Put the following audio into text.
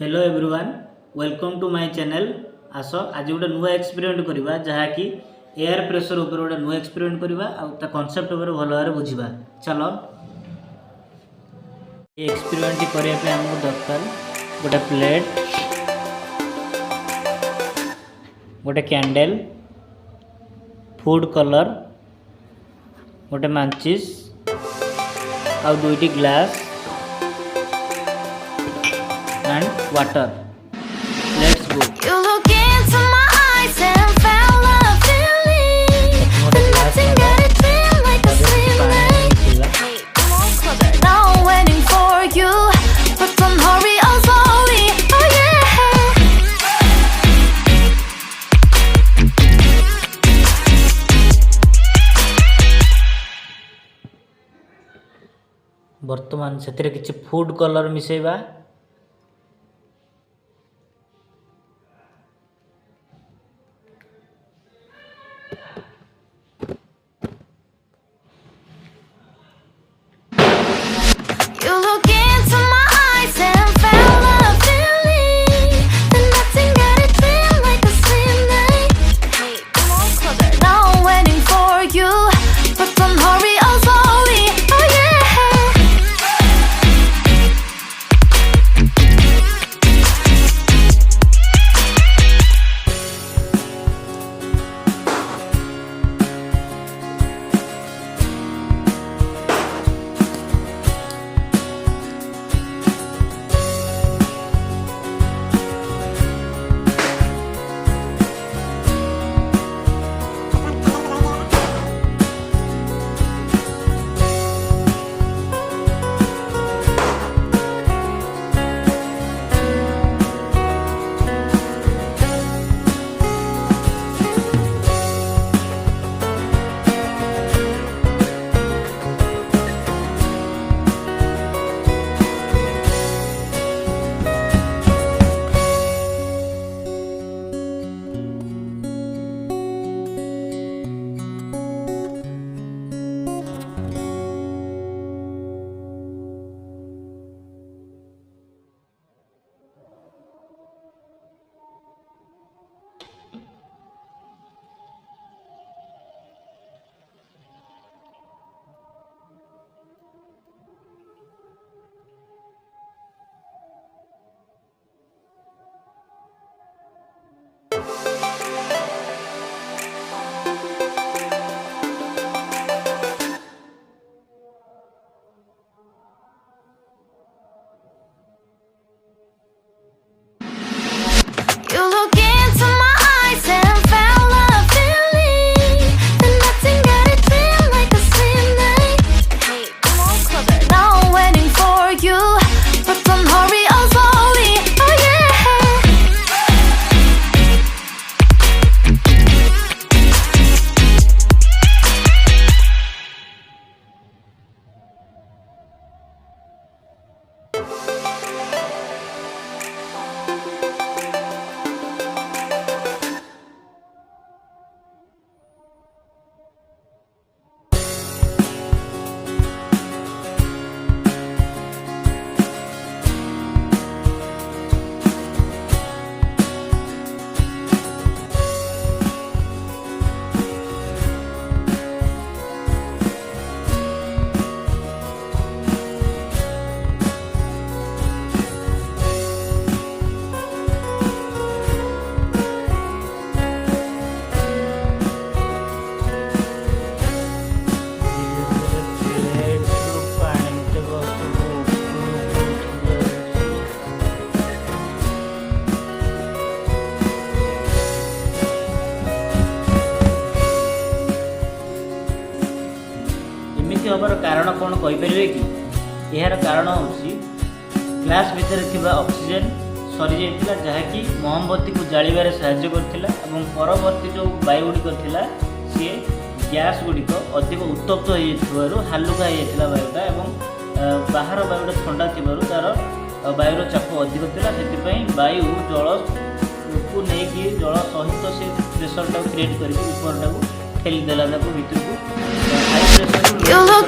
Hello everyone, welcome to my channel. आस आज गोटे नुआ एक्सपेरिमेंट करवा जहाँकि एयर प्रेशर उपर गोटे नुआ एक्सपेरिमेंट करवा आ कॉन्सेप्ट उपर भल भाव बुझा। चलो ये एक्सपेरिमेंट करने हमको दरकार गोटे प्लेट, गोटे कैंडल, फूड कलर, गोटे माचिस आ दुईटी glass and water. Let's go. You look into my eyes and found love feeling. The nothing got it feel like a feeling. Hey, come on closer. Now I'm waiting for you, but don't hurry, oh slowly. Oh yeah. वर्तमान से किसी food colour मिसेबा। You look into my eyes and found love feeling. The nothing got it feel like a feeling. Hey, come on closer. Now I'm waiting for you, but don't hurry, oh slowly. Oh yeah. You look into my eyes and found love feeling. The nothing got it feel like a feeling. Hey, come on closer. Now I'm waiting for you, but don't hurry, oh slowly. Oh yeah. हमार कारण कौन कहींपर कि यार कारण हूँ glass भितर थिबा oxygen सरी जाइतिला जहाँकि मोमबत्ती को जालिबार साहाय्य करथिला एवं परवर्ती जो वायु गुड़िक थिला सी गैस गुड़िक अधिक उत्तप्त हो जाइथिबारु हालुका हो जाइतिला वायुटा एवं बाहर वायुटा ठंडा थिबारु तार वायुर चाप अधिक थिला सेतिपई वायु जल को नेकी जल सहित से प्रेशर क्रिएट करके ऊपर ठेली देला भितर को हाई प्रेशर